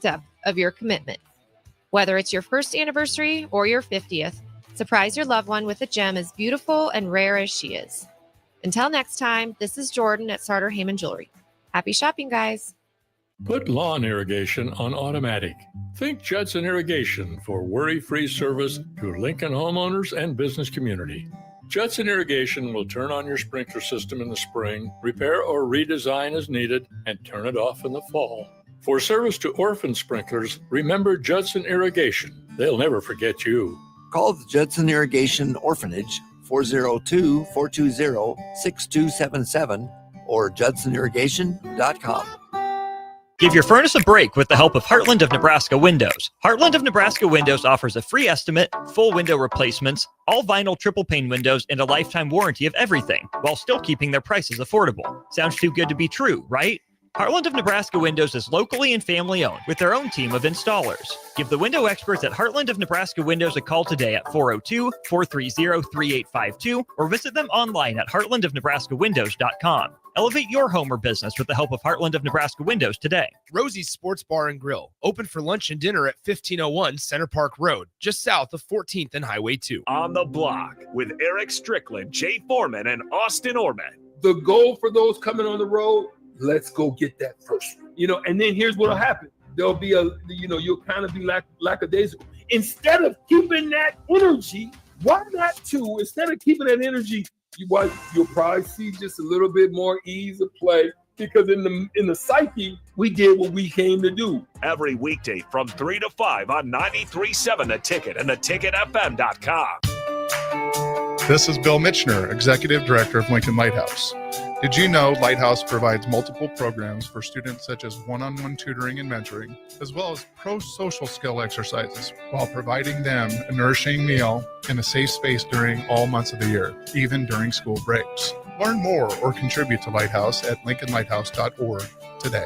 depth of your commitment. Whether it's your first anniversary or your 50th, surprise your loved one with a gem as beautiful and rare as she is. Until next time, this is Jordan at Sartor Heyman Jewelry. Happy shopping, guys. Put lawn irrigation on automatic. Think Judson Irrigation for worry-free service to Lincoln homeowners and business community. Judson Irrigation will turn on your sprinkler system in the spring, repair or redesign as needed, and turn it off in the fall. For service to orphan sprinklers, remember Judson Irrigation. They'll never forget you. Call the Judson Irrigation Orphanage 402-420-6277 or judsonirrigation.com. Give your furnace a break with the help of Heartland of Nebraska Windows. Heartland of Nebraska Windows offers a free estimate, full window replacements, all vinyl triple pane windows, and a lifetime warranty of everything, while still keeping their prices affordable. Sounds too good to be true, right? Heartland of Nebraska Windows is locally and family owned with their own team of installers. Give the window experts at Heartland of Nebraska Windows a call today at 402-430-3852 or visit them online at heartlandofnebraskawindows.com. Elevate your home or business with the help of Heartland of Nebraska Windows today. Rosie's Sports Bar and Grill, open for lunch and dinner at 1501 Center Park Road, just south of 14th and Highway 2. On the Block with Eric Strickland, Jay Foreman, and Austin Orman. The goal for those coming on the road, let's go get that first one. And then here's what'll happen. There'll be you'll kind of be lackadaisical. Instead of keeping that energy, why not instead of keeping that energy, you'll probably see just a little bit more ease of play, because in the psyche, we did what we came to do. Every weekday from 3 to 5 on 93.7 The Ticket and theticketfm.com. This is Bill Mitchner, Executive Director of Lincoln Lighthouse. Did you know Lighthouse provides multiple programs for students such as one-on-one tutoring and mentoring, as well as pro-social skill exercises, while providing them a nourishing meal and a safe space during all months of the year, even during school breaks? Learn more or contribute to Lighthouse at lincolnlighthouse.org today.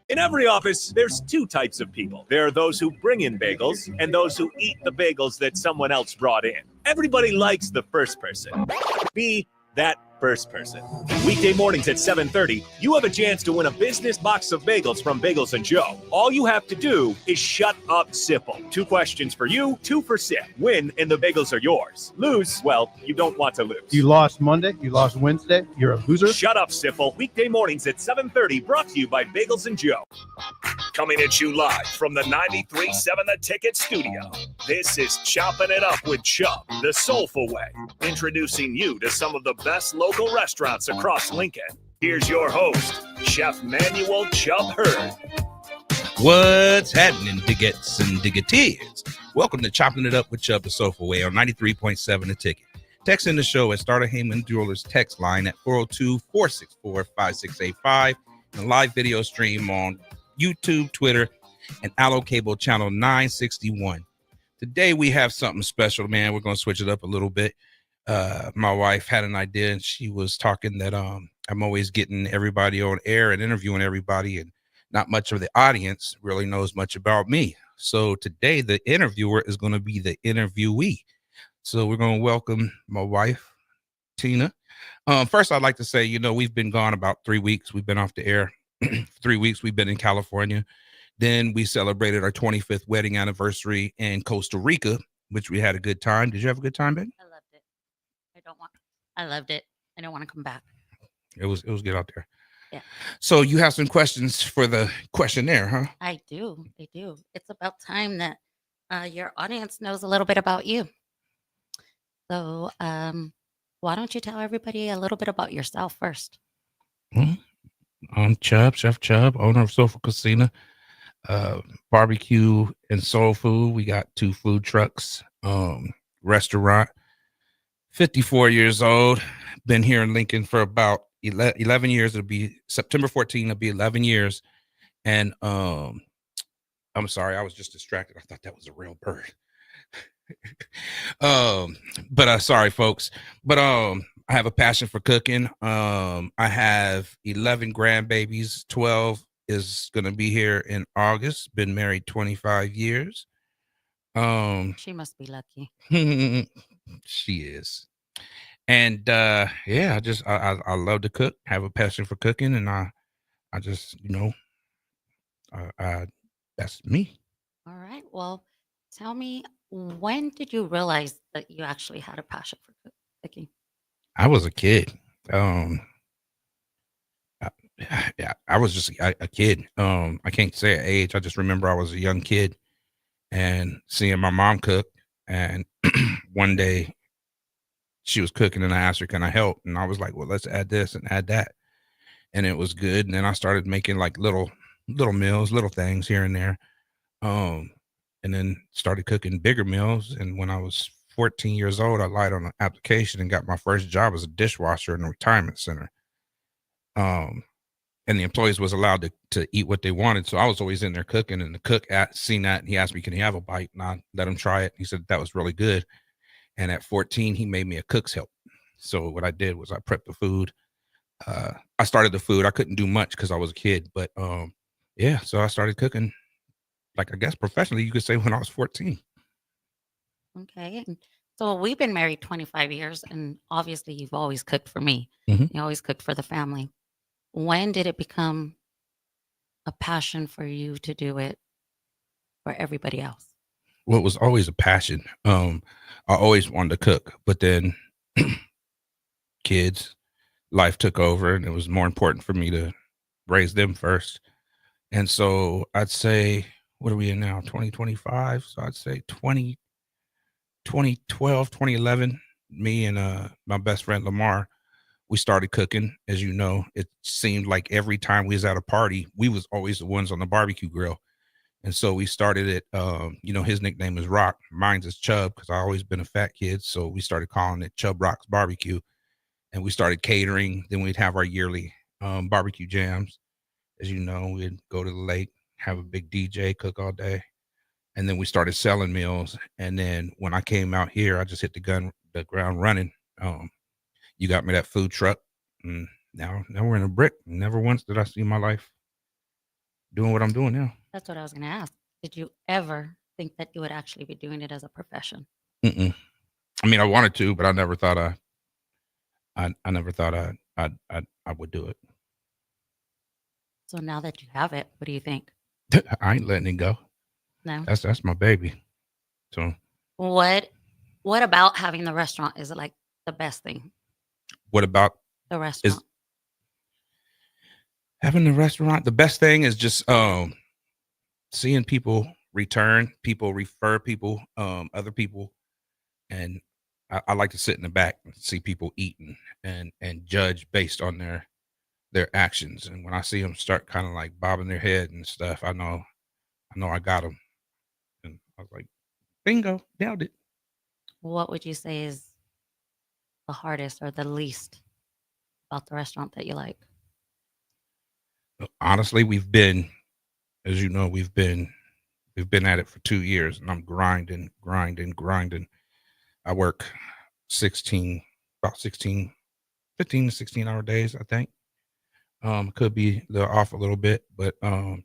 In every office, there's two types of people. There are those who bring in bagels and those who eat the bagels that someone else brought in. Everybody likes the first person. Be that first person. Weekday mornings at 7:30, you have a chance to win a business box of bagels from Bagels & Joe. All you have to do is shut up, Sipple. 2 questions for you, 2 for Sip. Win, and the bagels are yours. Lose, well, you don't want to lose. You lost Monday, you lost Wednesday, you're a loser. Shut up, Sipple. Weekday mornings at 7:30, brought to you by Bagels & Joe. Coming at you live from the 93.7 The Ticket studio. This is Choppin' It Up with Chubb, the soulful way. Introducing you to some of the best local restaurants across Lincoln. Here's your host, Chef Manuel Chubb Hurd. What's happening, diggets and diggeteers? Welcome to Chopping It Up with Chubb, the soulful way on 93.7 The Ticket. Text in the show at Starter Heyman Jewelers text line at 402-464-5685 and a live video stream on YouTube, Twitter, and Allo Cable channel 961. Today we have something special, man. We're going to switch it up a little bit. My wife had an idea, and she was talking that I'm always getting everybody on air and interviewing everybody, and not much of the audience really knows much about me. So today the interviewer is going to be the interviewee. So we're going to welcome my wife, Tina. First, I'd like to say, we've been gone about 3 weeks. We've been off the air 3 weeks. We've been in California. Then we celebrated our 25th wedding anniversary in Costa Rica, which we had a good time. Did you have a good time, baby? I loved it. I loved it. I don't want to come back. It was good out there. Yeah. So you have some questions for the questionnaire, huh? I do. It's about time that your audience knows a little bit about you. So why don't you tell everybody a little bit about yourself first? I'm Chubb, Chef Chubb, owner of Soulful Casino, barbecue and soul food. We got 2 food trucks, restaurant. 54 years old. Been here in Lincoln for about 11 years. It'll be September 14th. It'll be 11 years. And I'm sorry, I was just distracted. I thought that was a real bird. But sorry, folks. But I have a passion for cooking. I have 11 grandbabies. 12 is going to be here in August. Been married 25 years. She must be lucky. She is. And yeah, I love to cook, have a passion for cooking, and I just, that's me. All right. Well, tell me, when did you realize that you actually had a passion for cooking? I was a kid. I, yeah, I was just a kid. I can't say an age. I just remember I was a young kid and seeing my mom cook. And one day she was cooking and I asked her, can I help? And I was like, well, let's add this and add that. And it was good. And then I started making like little meals, little things here and there. And then started cooking bigger meals. And when I was 14 years old, I lied on an application and got my first job as a dishwasher in a retirement center. And the employees was allowed to eat what they wanted. So I was always in there cooking, and the cook seen that, and he asked me, can he have a bite? And I let him try it. He said that was really good. And at 14, he made me a cook's help. So what I did was I prepped the food. I started the food. I couldn't do much because I was a kid, but yeah, so I started cooking, like, I guess professionally, you could say, when I was 14. Okay. And so we've been married 25 years, and obviously you've always cooked for me. Mhm. You always cooked for the family. When did it become a passion for you to do it for everybody else? Well, it was always a passion. I always wanted to cook, but then kids, life took over, and it was more important for me to raise them first. And so I'd say, what are we in now? 2025. So I'd say 2012, 2011, me and my best friend Lamar, we started cooking. As you know, it seemed like every time we was at a party, we was always the ones on the barbecue grill. And so we started it. His nickname is Rock. Mine's is Chubb, because I always been a fat kid. So we started calling it Chubb Rock's Barbecue. And we started catering. Then we'd have our yearly barbecue jams. As you know, we'd go to the lake, have a big DJ, cook all day. And then we started selling meals. And then when I came out here, I just hit the ground running. You got me that food truck, and now we're in a brick. Never once did I see my life doing what I'm doing now. That's what I was going to ask. Did you ever think that you would actually be doing it as a profession? Mm-mm. I mean, I wanted to, but I never thought I never thought I would do it. So now that you have it, what do you think? I ain't letting it go. No. That's my baby. So What about having the restaurant is like the best thing? what about The restaurant. having the restaurant? The best thing is just seeing people return, people refer people, other people. And I like to sit in the back and see people eating and judge based on their actions. And when I see them start kind of like bobbing their head and stuff, I know I got them. And I was like, bingo, nailed it. What would you say is the hardest or the least about the restaurant that you like? Honestly, as you know, we've been at it for 2 years, and I'm grinding. I work 15 to 16 hour days, I think. Could be off a little bit, but I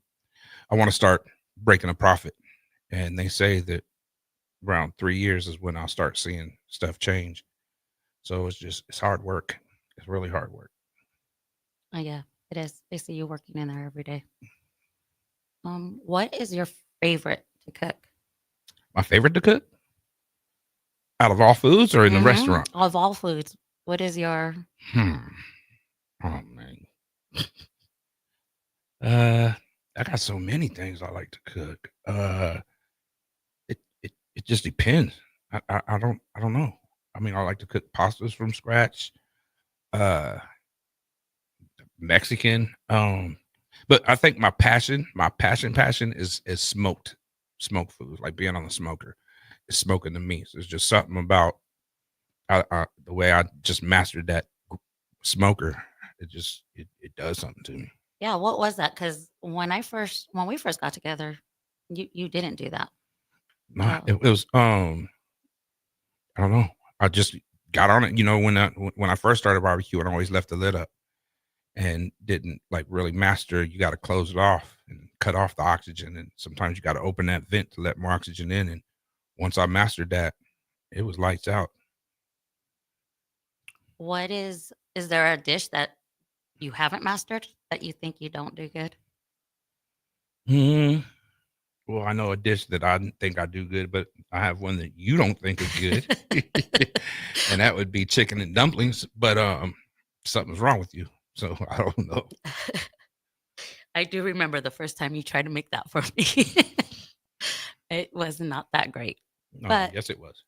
want to start breaking a profit. And they say that around 3 years is when I'll start seeing stuff change. So it's hard work. It's really hard work. Oh yeah, it is. They see you working in there every day. What is your favorite to cook? My favorite to cook? Out of all foods or in the restaurant? Of all foods, what is your? Oh man. I got so many things I like to cook. It just depends. I don't know. I mean, I like to cook pastas from scratch. Mexican. But I think my passion is smoked food, like being on the smoker. It's smoking the meats. There's just something about the way I just mastered that smoker. It does something to me. Yeah, what was that? Because when we first got together, you didn't do that. No, it was I don't know. I just got on it. When I first started barbecuing, I always left the lid up and didn't like really master. You got to close it off and cut off the oxygen, and sometimes you got to open that vent to let more oxygen in. And once I mastered that, it was lights out. Is there a dish that you haven't mastered that you think you don't do good? Mm, well, I know a dish that I think I do good, but I have one that you don't think is good, and that would be chicken and dumplings. But something's wrong with you, so I don't know. I do remember the first time you tried to make that for me. It was not that great. No, But yes, it was.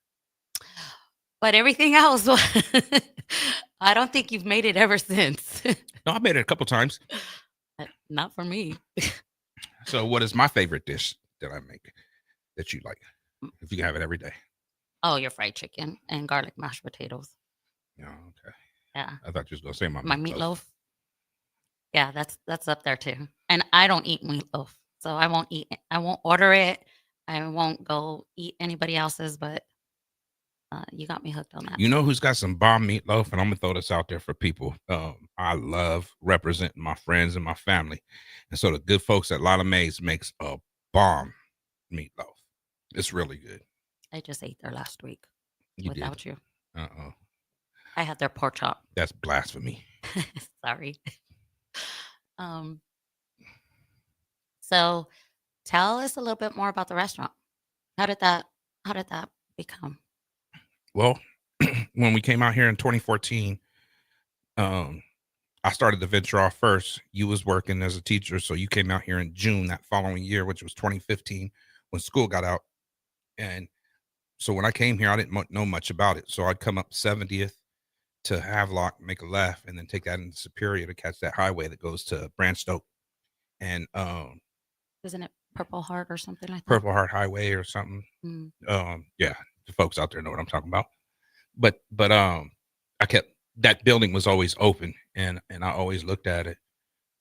but everything else was I don't think you've made it ever since. No, I made it a couple times. Not for me. So, what is my favorite dish that I make that you like? If you can have it every day. Oh, your fried chicken and garlic mashed potatoes. Yeah, okay. Yeah. I thought you was gonna say my meatloaf. Yeah, that's up there too. And I don't eat meatloaf, so I won't eat it. I won't order it. I won't go eat anybody else's, but you got me hooked on that. You know who's got some bomb meatloaf? And I'm gonna throw this out there for people. I love representing my friends and my family, and so the good folks at Lotta Mae's makes a bomb meatloaf. It's really good. I just ate there last week You without did. you. Uh-oh. I had their pork chop. That's blasphemy. Sorry. Um. So, tell us a little bit more about the restaurant. How did that become? Well, when we came out here in 2014, I started the venture off first. You was working as a teacher, so you came out here in June that following year, which was 2015, when school got out. And so when I came here, I didn't know much about it. So I'd come up 70th to Havelock, make a left, and then take that into Superior to catch that highway that goes to Branstoke. And Isn't it Purple Heart or something like that? Purple Heart Highway or something. Yeah, the folks out there know what I'm talking about. But I kept, that building was always open, and I always looked at it,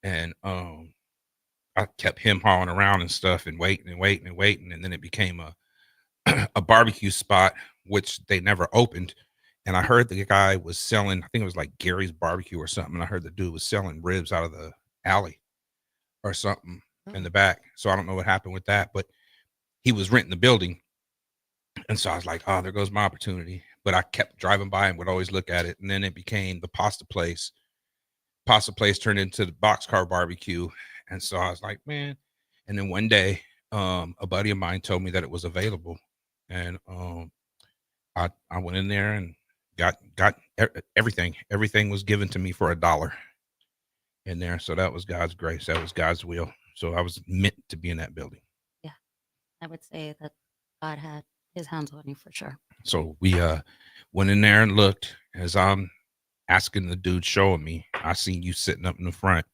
and I kept him hauling around and stuff and waiting, and then it became a barbecue spot, which they never opened. And I heard the guy was selling, I think it was like Gary's Barbecue or something. And I heard the dude was selling ribs out of the alley or something in the back. So I don't know what happened with that, but he was renting the building. And so I was like, oh, there goes my opportunity. But I kept driving by and would always look at it. And then it became the pasta place. Pasta place turned into the boxcar barbecue. And so I was like, man. And then one day, a buddy of mine told me that it was available. And I went in there and got everything. Everything was given to me for $1 in there. So that was God's grace. That was God's will. So I was meant to be in that building. Yeah, I would say that God had his hands on you for sure. So we went in there and looked. As I'm asking the dude showing me, I seen you sitting up in the front.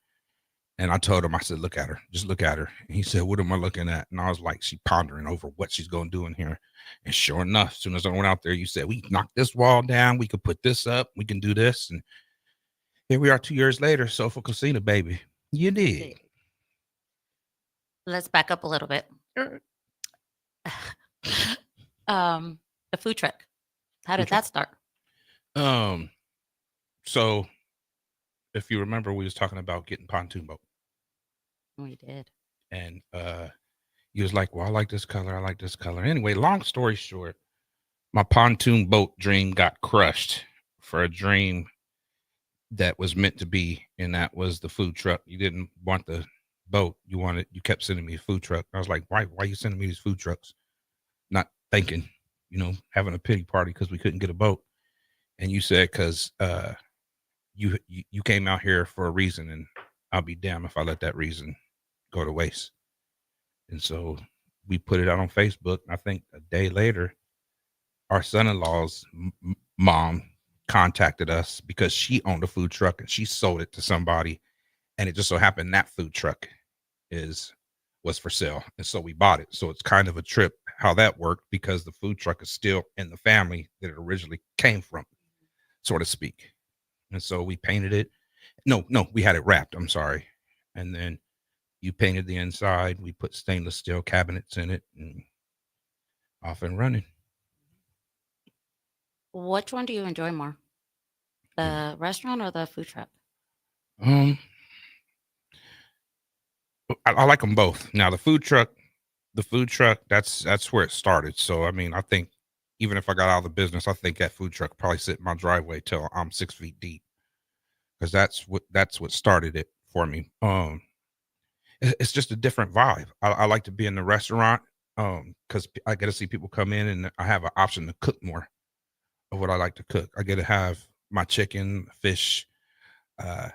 And I told him, I said, look at her, just look at her. And he said, what am I looking at? And I was like, she pondering over what she's going to do in here. And sure enough, as soon as I went out there, you said, we knock this wall down. We could put this up. We can do this. And here we are 2 years later. Sofa Casino, baby. You did. Let's back up a little bit. The food truck. How did that start? So if you remember, we was talking about getting pontoon boat. We did. And he was like, well, I like this color. I like this color. Anyway, long story short, my pontoon boat dream got crushed for a dream that was meant to be. And that was the food truck. You didn't want the boat. You kept sending me a food truck. I was like, why are you sending me these food trucks? Not thinking, having a pity party because we couldn't get a boat. And you said, because you came out here for a reason, and I'll be damned if I let that reason go to waste. And so we put it out on Facebook. I think a day later, our son-in-law's mom contacted us because she owned a food truck and she sold it to somebody. And it just so happened that food truck was for sale. And so we bought it. So it's kind of a trip how that worked, because the food truck is still in the family that it originally came from, so to speak. And so we painted it. No, we had it wrapped. I'm sorry. And then you painted the inside. We put stainless steel cabinets in it, and off and running. Which one do you enjoy more? The restaurant or the food truck? I like them both. Now the food truck, that's where it started. So I mean, I think even if I got out of the business, I think that food truck probably sit in my driveway till I'm 6 feet deep, because that's what started it for me. It's just a different vibe. I like to be in the restaurant because I get to see people come in and I have an option to cook more of what I like to cook. I get to have my chicken, fish, uh,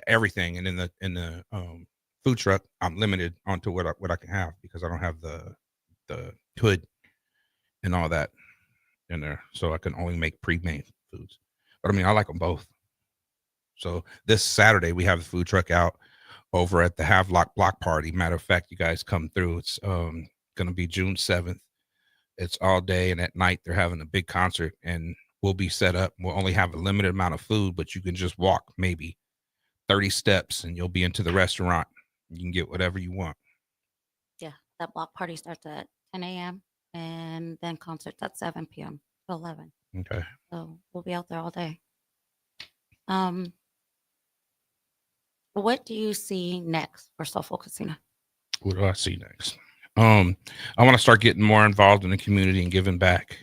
everything, and in the food truck, I'm limited onto what I can have because I don't have the hood and all that in there, so I can only make pre-made foods. But I mean, I like them both. So this Saturday we have the food truck out over at the Havelock Block Party. Matter of fact, you guys come through. It's going to be June 7th. It's all day, and at night they're having a big concert, and we'll be set up. We'll only have a limited amount of food, but you can just walk maybe 30 steps and you'll be into the restaurant. You can get whatever you want. Yeah, that block party starts at 10 a.m. and then concerts at 7 p.m. to 11. Okay. So we'll be out there all day. What do you see next for Soulful Casino? What do I see next? I want to start getting more involved in the community and giving back.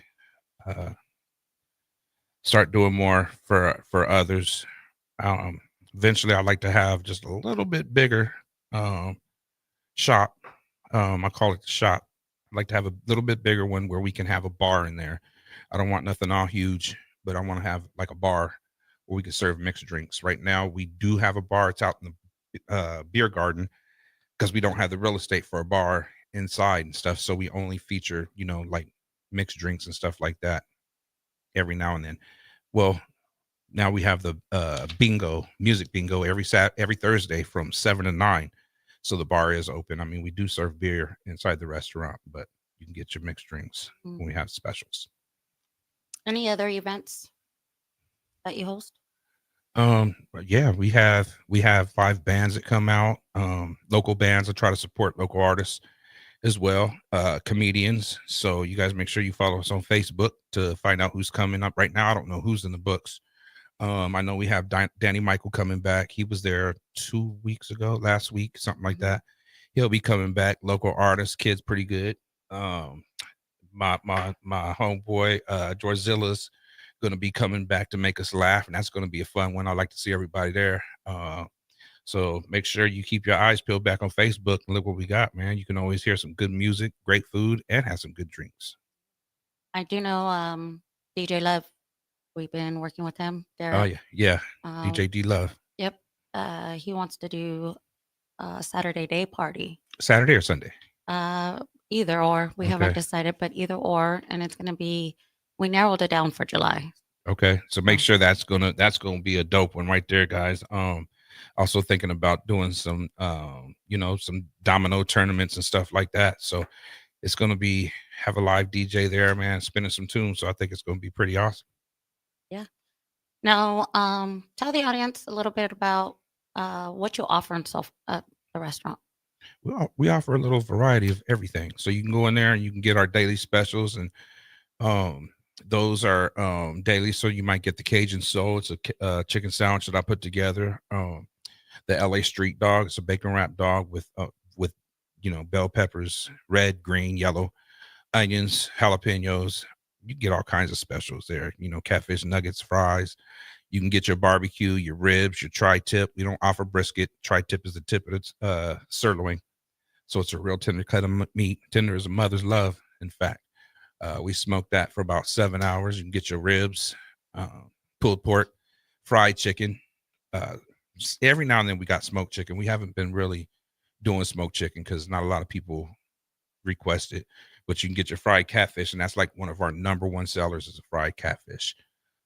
Start doing more for others. Eventually, I'd like to have just a little bit bigger shop. I call it the shop. I'd like to have a little bit bigger one where we can have a bar in there. I don't want nothing all huge, but I want to have like a bar where we can serve mixed drinks. Right now, we do have a bar. It's out in the beer garden because we don't have the real estate for a bar inside and stuff. So we only feature, like mixed drinks and stuff like that every now and then. Well, now we have the music bingo every Thursday from 7 to 9. So the bar is open. I mean, we do serve beer inside the restaurant, but you can get your mixed drinks when we have specials. Any other events that you host? Yeah, we have 5 bands that come out, local bands. I try to support local artists as well, comedians. So you guys make sure you follow us on Facebook to find out who's coming up. Right now, I don't know who's in the books. I know we have Danny Michael coming back. He was there 2 weeks ago, last week, something like that. He'll be coming back. Local artist, kid's pretty good. My homeboy George Zilla's going to be coming back to make us laugh, and that's going to be a fun one. I like to see everybody there. So make sure you keep your eyes peeled back on Facebook and look what we got, man. You can always hear some good music, great food, and have some good drinks. I do know DJ Love. We've been working with him. Oh yeah. DJ D Love. Yep. He wants to do a Saturday day party. Saturday or Sunday? Either or. We haven't decided, but either or, and it's going to be. We narrowed it down for July. Okay, so make sure that's gonna be a dope one right there, guys. Also thinking about doing some some domino tournaments and stuff like that. So it's gonna have a live DJ there, man, spinning some tunes. So I think it's gonna be pretty awesome. Yeah. Now, tell the audience a little bit about what you offer at the restaurant. Well, we offer a little variety of everything. So you can go in there and you can get our daily specials, and those are daily. So you might get the Cajun Soul. It's a chicken sandwich that I put together. The LA Street Dog. It's a bacon wrapped dog with bell peppers, red, green, yellow, onions, jalapenos. You get all kinds of specials there. Catfish nuggets, fries. You can get your barbecue, your ribs, your tri-tip. We don't offer brisket. Tri-tip is the tip of its sirloin. So it's a real tender cut of meat. Tender as a mother's love, in fact. We smoke that for about 7 hours. You can get your ribs, pulled pork, fried chicken. Every now and then we got smoked chicken. We haven't been really doing smoked chicken because not a lot of people request it. But you can get your fried catfish, and that's like one of our number one sellers is a fried catfish.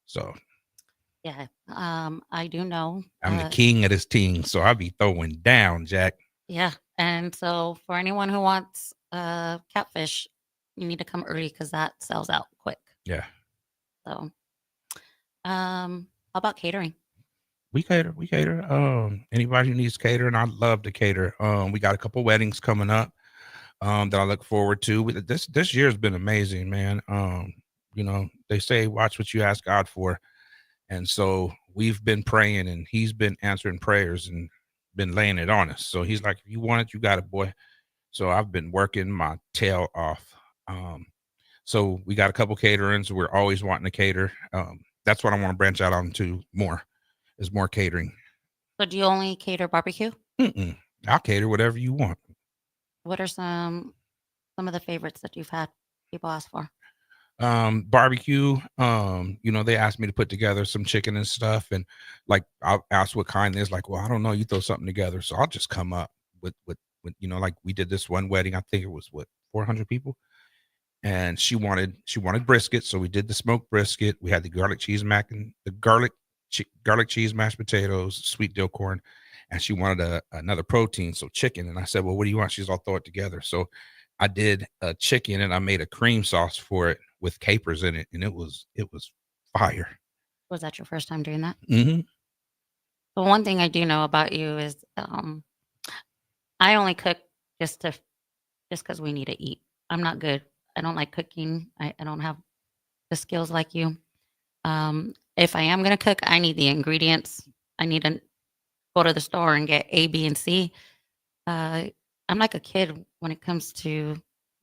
So yeah, I do know. I'm the king of this team, so I'll be throwing down, Jack. Yeah, and so for anyone who wants catfish, you need to come early because that sells out quick. Yeah. So, how about catering? We cater. Anybody who needs catering, I'd love to cater. We got a couple weddings coming up that I look forward to. This year's been amazing, man. They say watch what you ask God for, and so we've been praying, and He's been answering prayers and been laying it on us. So He's like, if you want it, you got it, boy. So I've been working my tail off. So we got a couple caterings. We're always wanting to cater. That's what I want to branch out onto more, is more catering. So do you only cater barbecue? I'll cater whatever you want. What are some of the favorites that you've had people ask for? Barbecue. They asked me to put together some chicken and stuff, and like I'll ask what kind. There's like, well, I don't know. You throw something together, so I'll just come up with like we did this one wedding. I think it was 400 people, and she wanted brisket, so we did the smoked brisket. We had the garlic cheese garlic cheese mashed potatoes, sweet dill corn, and she wanted another protein, so chicken. And I said, well, what do you want? She's, I'll throw it together. So I did a chicken, and I made a cream sauce for it with capers in it, and it was fire. Was that your first time doing that? Mm-hmm. The one thing I do know about you is I only cook just because we need to eat. I'm not good. I don't like cooking. I don't have the skills like you. If I am going to cook, I need the ingredients. I need to go to the store and get A, B, and C. I'm like a kid when it comes to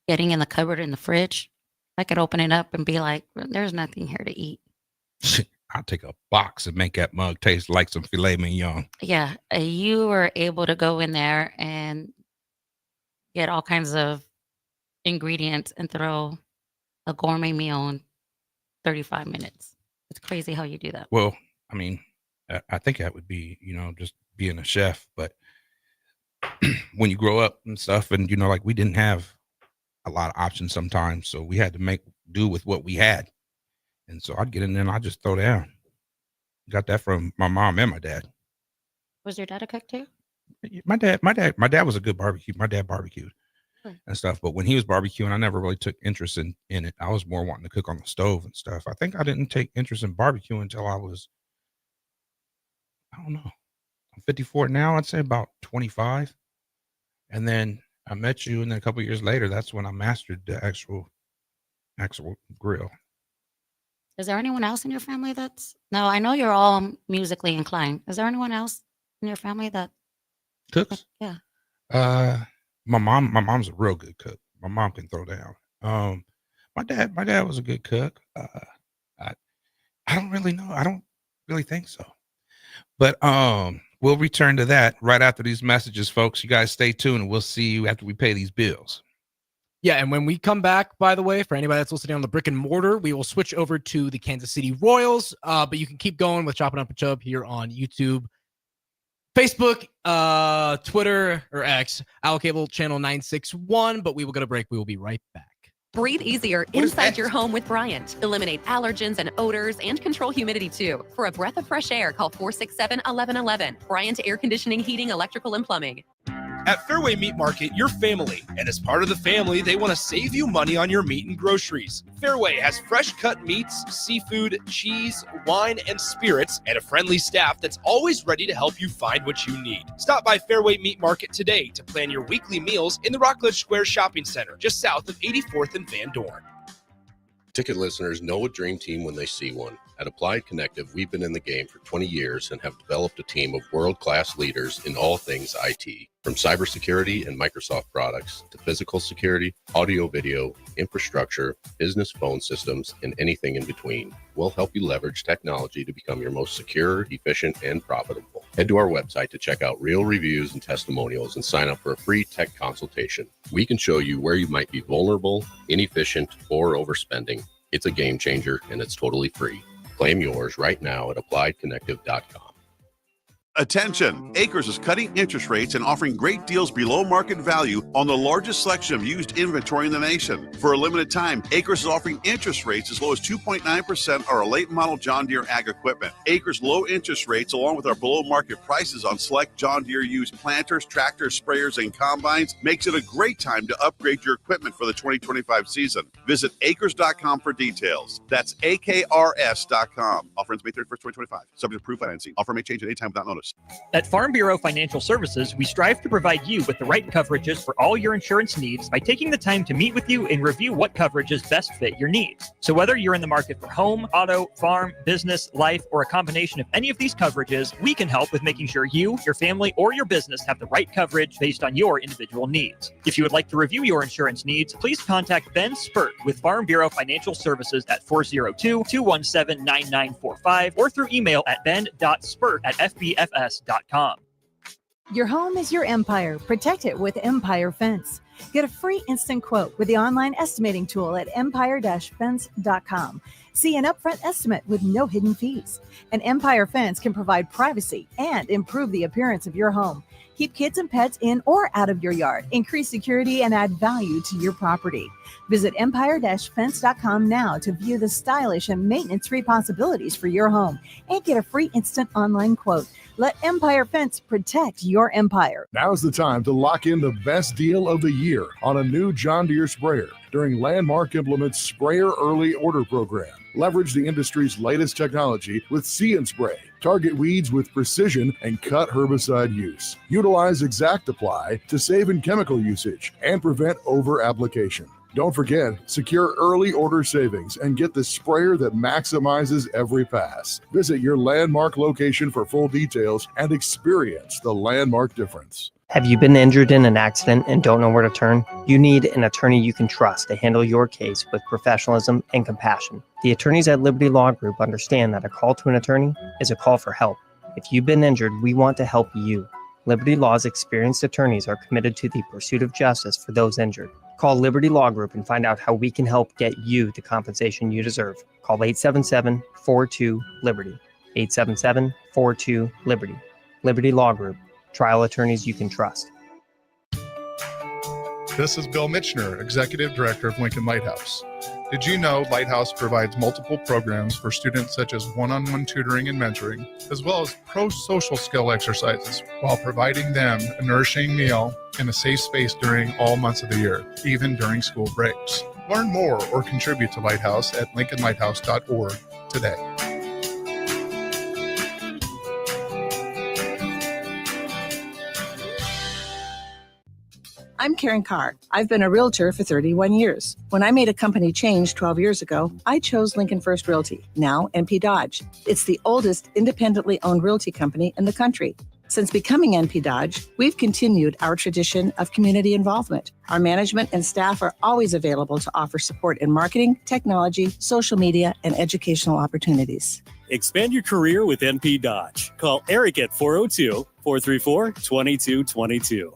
getting in the cupboard in the fridge. I could open it up and be like, there's nothing here to eat. I'll take a box and make that mug taste like some filet mignon. Yeah. You were able to go in there and get all kinds of ingredients and throw a gourmet meal in 35 minutes. It's crazy how you do that. Well, I mean, I think that would be, just being a chef. But when you grow up and stuff, and, like we didn't have a lot of options sometimes. So we had to make do with what we had. And so I'd get in there and I'd just throw down. Got that from my mom and my dad. Was your dad a cook too? My dad was a good barbecue. My dad barbecued and stuff. But when he was barbecuing, I never really took interest in it. I was more wanting to cook on the stove and stuff. I think I didn't take interest in barbecue until I was, I don't know, I'm 54 now. I'd say about 25. And then I met you, and then a couple of years later, that's when I mastered the actual grill. Is there anyone else in your family no, I know you're all musically inclined. Is there anyone else in your family that cooks? Yeah. My mom's a real good cook. My mom can throw down. My dad was a good cook. I don't really know. I don't really think so. But we'll return to that right after these messages, folks. You guys stay tuned, and we'll see you after we pay these bills. Yeah, and when we come back, by the way, for anybody that's listening on the brick and mortar, we will switch over to the Kansas City Royals. But you can keep going with Choppin' Up with Chubb here on YouTube, Facebook, Twitter, or X, Cable Channel 961. But we will go to break. We will be right back. Breathe easier inside your home with Bryant. Eliminate allergens and odors and control humidity too. For a breath of fresh air, call 467-1111. Bryant Air Conditioning, Heating, Electrical, and Plumbing. At Fairway Meat Market, you're family. And as part of the family, they want to save you money on your meat and groceries. Fairway has fresh cut meats, seafood, cheese, wine, and spirits, and a friendly staff that's always ready to help you find what you need. Stop by Fairway Meat Market today to plan your weekly meals in the Rockledge Square Shopping Center, just south of 84th and Van Dorn. Ticket listeners know a dream team when they see one. At Applied Connective, we've been in the game for 20 years and have developed a team of world-class leaders in all things IT. From cybersecurity and Microsoft products to physical security, audio-video, infrastructure, business phone systems, and anything in between. We'll help you leverage technology to become your most secure, efficient, and profitable. Head to our website to check out real reviews and testimonials and sign up for a free tech consultation. We can show you where you might be vulnerable, inefficient, or overspending. It's a game changer, and it's totally free. Claim yours right now at appliedconnective.com. Attention! Acres is cutting interest rates and offering great deals below market value on the largest selection of used inventory in the nation. For a limited time, Acres is offering interest rates as low as 2.9% on our late model John Deere ag equipment. Acres low interest rates, along with our below market prices on select John Deere used planters, tractors, sprayers, and combines, makes it a great time to upgrade your equipment for the 2025 season. Visit acres.com for details. That's AKRS.com. Offer ends May 31st, 2025. Subject to approved financing. Offer may change at any time without notice. service. At Farm Bureau Financial Services, we strive to provide you with the right coverages for all your insurance needs by taking the time to meet with you and review what coverages best fit your needs. So whether you're in the market for home, auto, farm, business, life, or a combination of any of these coverages, we can help with making sure you, your family, or your business have the right coverage based on your individual needs. If you would like to review your insurance needs, please contact Ben Spurt with Farm Bureau Financial Services at 402-217-9945 or through email at ben.spurt@fbfs.com. Your home is your empire. Protect it with Empire Fence. Get a free instant quote with the online estimating tool at empire-fence.com. See an upfront estimate with no hidden fees. An Empire Fence can provide privacy and improve the appearance of your home. Keep kids and pets in or out of your yard. Increase security and add value to your property. Visit empire-fence.com now to view the stylish and maintenance-free possibilities for your home and get a free instant online quote. Let Empire Fence protect your empire. Now's the time to lock in the best deal of the year on a new John Deere sprayer during Landmark Implement's Sprayer Early Order Program. Leverage the industry's latest technology with See and Spray. Target weeds with precision and cut herbicide use. Utilize Exact Apply to save in chemical usage and prevent over-application. Don't forget, secure early order savings and get the sprayer that maximizes every pass. Visit your Landmark location for full details and experience the Landmark difference. Have you been injured in an accident and don't know where to turn? You need an attorney you can trust to handle your case with professionalism and compassion. The attorneys at Liberty Law Group understand that a call to an attorney is a call for help. If you've been injured, we want to help you. Liberty Law's experienced attorneys are committed to the pursuit of justice for those injured. Call Liberty Law Group and find out how we can help get you the compensation you deserve. Call 877-42-LIBERTY. 877-42-LIBERTY. Liberty Law Group. Trial attorneys you can trust. This is Bill Mitchner, Executive Director of Lincoln Lighthouse. Did you know Lighthouse provides multiple programs for students such as one-on-one tutoring and mentoring, as well as pro-social skill exercises, while providing them a nourishing meal and a safe space during all months of the year, even during school breaks? Learn more or contribute to Lighthouse at lincolnlighthouse.org today. I'm Karen Carr. I've been a realtor for 31 years. When I made a company change 12 years ago, I chose Lincoln First Realty, now NP Dodge. It's the oldest independently owned realty company in the country. Since becoming NP Dodge, we've continued our tradition of community involvement. Our management and staff are always available to offer support in marketing, technology, social media, and educational opportunities. Expand your career with NP Dodge. Call Eric at 402-434-2222.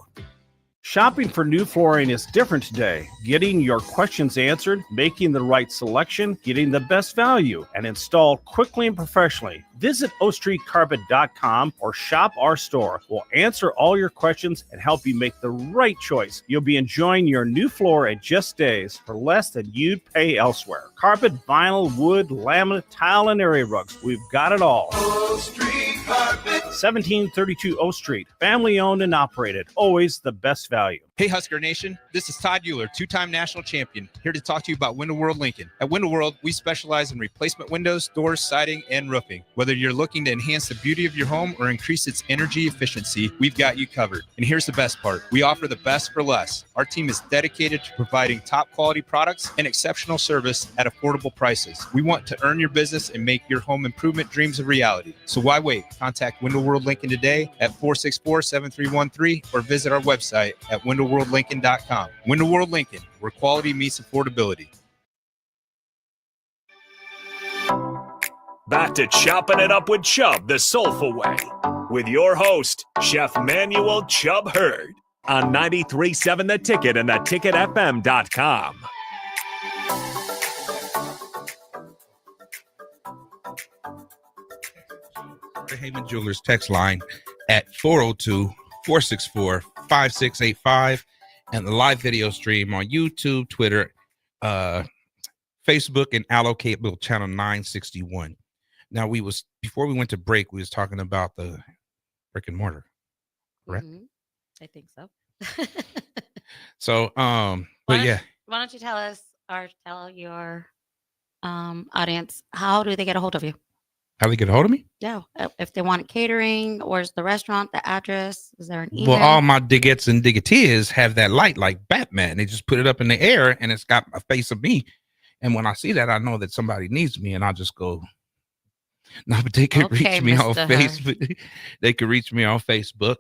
Shopping for new flooring is different today. Getting your questions answered, making the right selection, getting the best value, and installed quickly and professionally. Visit ostreetcarpet.com or shop our store. We'll answer all your questions and help you make the right choice. You'll be enjoying your new floor in just days for less than you'd pay elsewhere. Carpet, vinyl, wood, laminate, tile, and area rugs. We've got it all. O Street Carpet. 1732 O Street. Family owned and operated. Always the best value. Hey Husker Nation, this is Todd Euler, two-time national champion, here to talk to you about Window World Lincoln. At Window World, we specialize in replacement windows, doors, siding, and roofing. Whether you're looking to enhance the beauty of your home or increase its energy efficiency, we've got you covered. And here's the best part. We offer the best for less. Our team is dedicated to providing top quality products and exceptional service at affordable prices. We want to earn your business and make your home improvement dreams a reality. So why wait? Contact Window World Lincoln today at 464-7313 or visit our website at windowworldlincoln.com. Window World Lincoln, where quality meets affordability. Back to Choppin' It Up with Chubb the Soulful Way, with your host, Chef Manuel Chubb Hurd, on 93.7 The Ticket and theticketfm.com. Heyman Jewelers text line at 402-464-5685 and the live video stream on YouTube, Twitter, Facebook, and allocable channel 961. Now before we went to break, we was talking about the brick and mortar, correct? Mm-hmm. I think so. So, Why yeah. Why don't you tell us or tell your audience, how do they get a hold of you? How they get a hold of me? Yeah, if they want catering, where's the restaurant, the address? Is there an email? Well, all my diggets and diggeteers have that light like Batman. They just put it up in the air and it's got a face of me. And when I see that, I know that somebody needs me, and I just go. No, but they can Okay, reach me on Mr. Facebook. They can reach me on Facebook.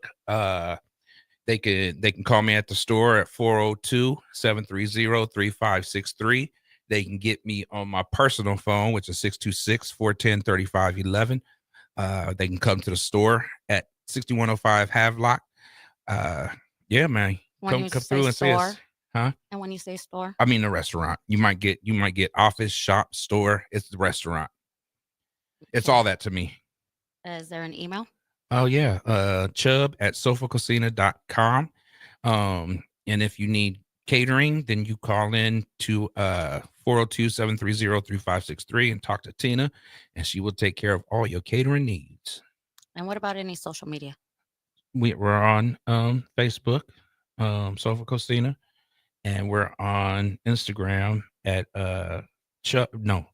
They can call me at the store at 402-730-3563. They can get me on my personal phone, which is 626-410-3511. They can come to the store at 6105 Havelock. Yeah, man. When Come you through say and see us. store, Huh? and when you say store, I mean the restaurant. You might get office, shop, store. It's the restaurant. It's all that to me. is there an email? Oh yeah. Chubb at sofacocina.com. And if you need catering, then you call in to 402-730-3563 and talk to Tina, and she will take care of all your catering needs. And what about any social media? We're on Facebook, Sofa Cocina, and we're on Instagram at Soulful_Cocina,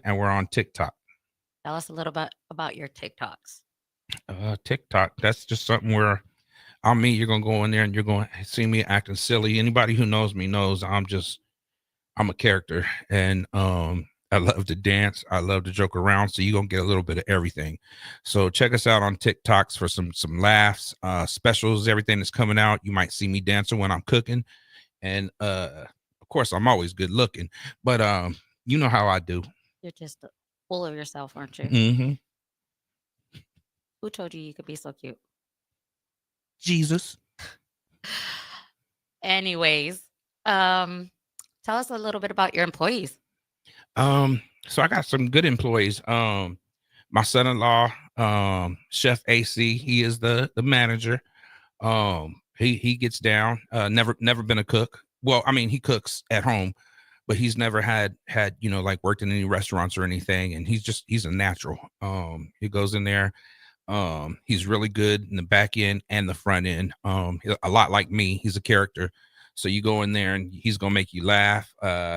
and we're on TikTok. Tell us a little bit about your TikToks. TikTok, that's just something where you're gonna go in there and you're gonna see me acting silly. Anybody who knows me knows I'm a character, and I love to dance, I love to joke around, so you're gonna get a little bit of everything. So check us out on TikToks for some laughs, specials, everything that's coming out. You might see me dancing when I'm cooking, and of course I'm always good looking, but you know how I do. You're just full of yourself, aren't you? Mm-hmm. Who told you could be so cute? Jesus. Anyways, tell us a little bit about your employees. So I got some good employees. My son-in-law, Chef AC, he is the manager. He gets down. Never been a cook. Well, I mean, he cooks at home, but he's never had like worked in any restaurants or anything. And he's a natural. He goes in there. He's really good in the back end and the front end. A lot like me. He's a character. So you go in there and he's gonna make you laugh.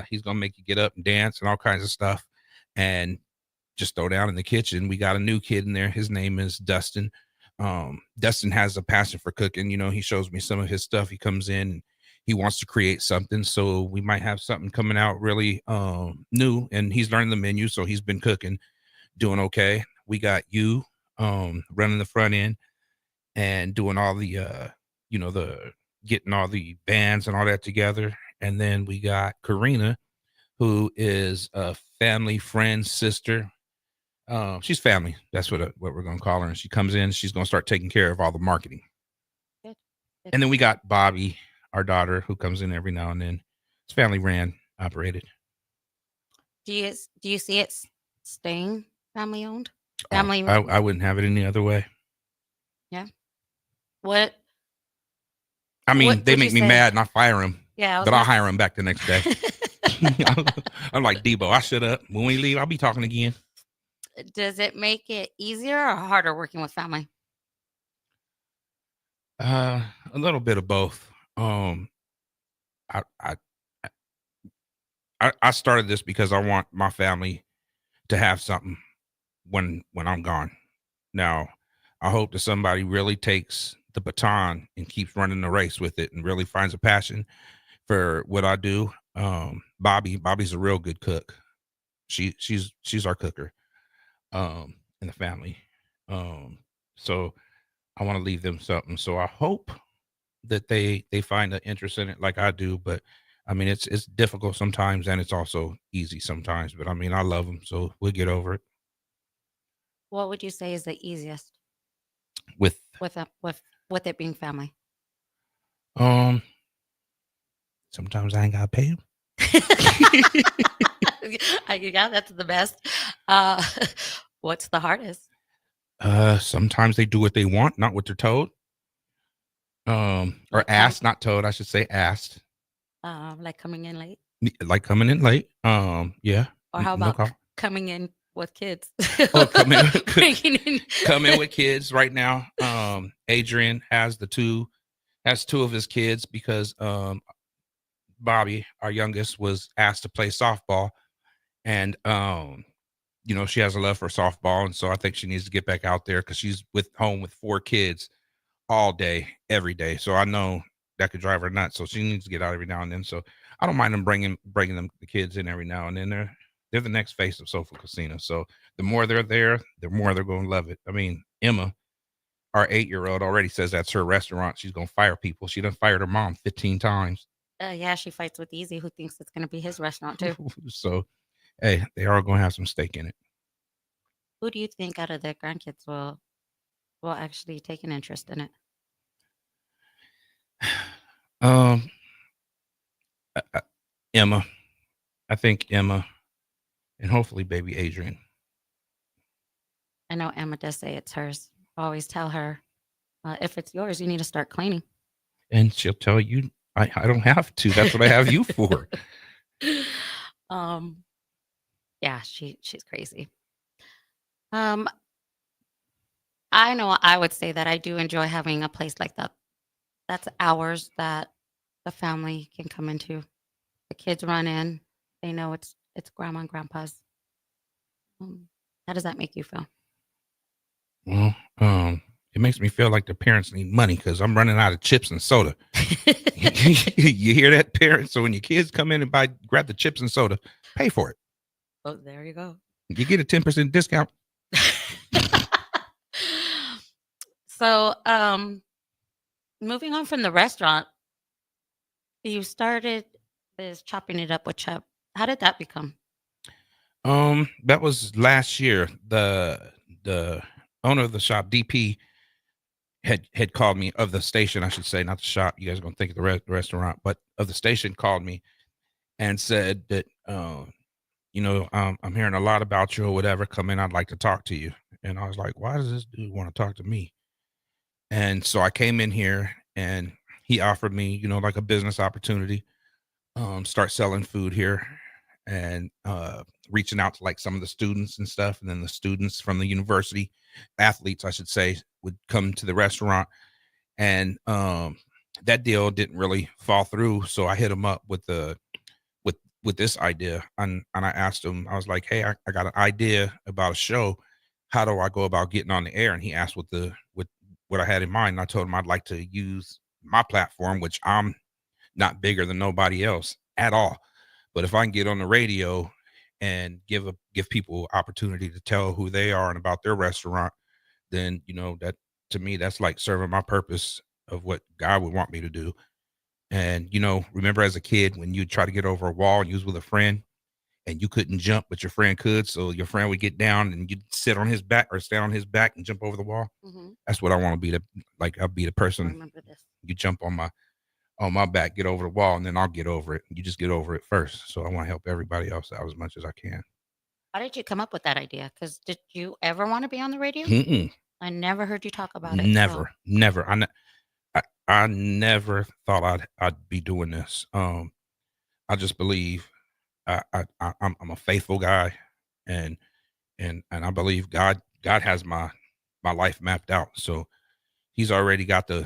He's gonna make you get up and dance and all kinds of stuff. And just throw down in the kitchen. We got a new kid in there. His name is Dustin. Dustin has a passion for cooking. He shows me some of his stuff. He comes in, he wants to create something. So we might have something coming out really new, and he's learning the menu. So he's been cooking, doing okay. We got you running the front end and doing all the the getting all the bands and all that together. And then we got Karina, who is a family friend, sister. She's family. That's what we're gonna call her. And she comes in, she's gonna start taking care of all the marketing. Good. And then we got Bobby, our daughter, who comes in every now and then. It's family ran, operated. Do you see it staying family owned? Family. I wouldn't have it any other way. Yeah. What? I mean, what they would make you me say? mad and I fire them. Yeah, But I'll hire them back the next day. I'm like, Debo, I shut up. When we leave, I'll be talking again. Does it make it easier or harder working with family? A little bit of both. I started this because I want my family to have something when I'm gone. Now, I hope that somebody really takes the baton and keeps running the race with it and really finds a passion for what I do. Bobby's a real good cook. She's our cooker in the family. So I want to leave them something. So I hope that they find an interest in it like I do. But I mean, it's difficult sometimes and it's also easy sometimes. But I mean, I love them, so we'll get over it. What would you say is the easiest With it being family? Sometimes I ain't gotta pay them. Yeah, that's the best. What's the hardest? Sometimes they do what they want, not what they're told. Or asked, not told. I should say asked. Like coming in late. Like coming in late. Yeah. Or how No about call. coming in with kids? Oh, come in Bringing with kids right now. Adrian has two of his kids because Bobby, our youngest, was asked to play softball, and you know, she has a love for softball, and so I think she needs to get back out there because she's home with 4 kids all day, every day. So I know that could drive her nuts. So she needs to get out every now and then. So I don't mind them bringing them the kids in every now and then. They're the next face of Sofa Casino. So the more they're there, the more they're going to love it. I mean, Emma, our 8-year-old, already says that's her restaurant. She's going to fire people. She done fired her mom 15 times. Yeah, she fights with Easy, who thinks it's going to be his restaurant too. So, hey, they are going to have some stake in it. Who do you think out of their grandkids will actually take an interest in it? Emma. I think Emma, and hopefully baby Adrian. I know Emma does say it's hers. I always tell her, if it's yours, you need to start cleaning. And she'll tell you, I don't have to. That's what I have you for. Yeah, she's crazy. I know I would say that I do enjoy having a place like that. That's ours that the family can come into. The kids run in. They know it's grandma and grandpa's. How does that make you feel? Well, it makes me feel like the parents need money because I'm running out of chips and soda. You hear that, parents? So when your kids come in and grab the chips and soda, pay for it. Oh, there you go. You get a 10% discount. So, moving on from the restaurant, you started this Chopping It Up with Chubb. How did that become? That was last year. The owner of the shop, DP, had called me, of the station, I should say, not the shop. You guys are gonna think of the restaurant, but of the station, called me and said that you know, I'm hearing a lot about you or whatever. Come in, I'd like to talk to you. And I was like, why does this dude want to talk to me? And so I came in here and he offered me, you know, like a business opportunity, start selling food here and reaching out to like some of the students and stuff. And then the students from the university, athletes, I should say, would come to the restaurant. And that deal didn't really fall through. So I hit him up with this idea. And I asked him, I was like, hey, I got an idea about a show. How do I go about getting on the air? And he asked what I had in mind. And I told him I'd like to use my platform, which I'm not bigger than nobody else at all. But if I can get on the radio and give people opportunity to tell who they are and about their restaurant, then, you know, that to me, that's like serving my purpose of what God would want me to do. And, you know, remember as a kid when you try to get over a wall and you was with a friend and you couldn't jump, but your friend could. So your friend would get down and you'd sit on his back or stand on his back and jump over the wall. Mm-hmm. That's what I want to be. I'll be the person. I remember this. You jump on my back, get over the wall, and then I'll get over it. You just get over it first. So I want to help everybody else out as much as I can. How did you come up with that idea? Because did you ever want to be on the radio? Mm-mm. I never heard you talk about it. Never. I never thought I'd be doing this. I just believe I'm a faithful guy, and I believe God has my life mapped out. So He's already got the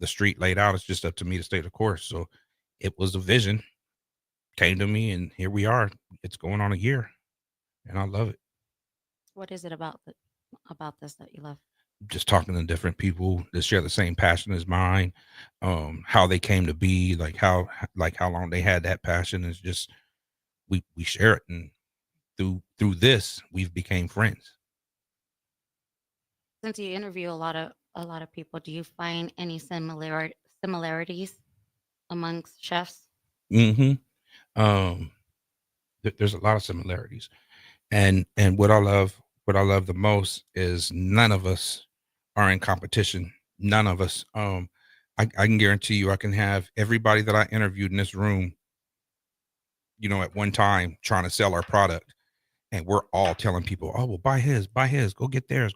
street laid out. It's just up to me to stay the course. So it was a vision, came to me, and here we are. It's going on a year, and I love it. What is it about this that you love? Just talking to different people that share the same passion as mine, how they came to be, like how long they had that passion. Is just we share it, and through this we've became friends. Since you interview a lot of people, do you find any similarities amongst chefs? Mm-hmm. There's a lot of similarities, and what I love the most is none of us are in competition. None of us. I can guarantee you, I can have everybody that I interviewed in this room, you know, at one time trying to sell our product, and we're all telling people, "Oh, well, buy his, go get theirs,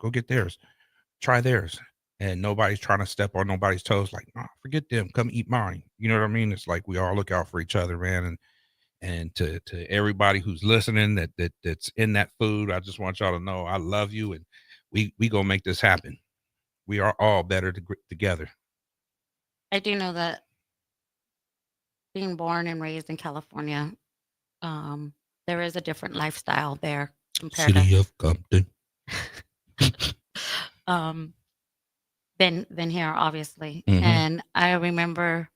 try theirs," and nobody's trying to step on nobody's toes. Like, nah, forget them, come eat mine. You know what I mean? It's like we all look out for each other, man, and to everybody who's listening that's in that food, I just want y'all to know I love you, and we gonna make this happen. We are all better together. I do know that being born and raised in California, there is a different lifestyle there compared City of Compton. than here, obviously. Mhm. And I remember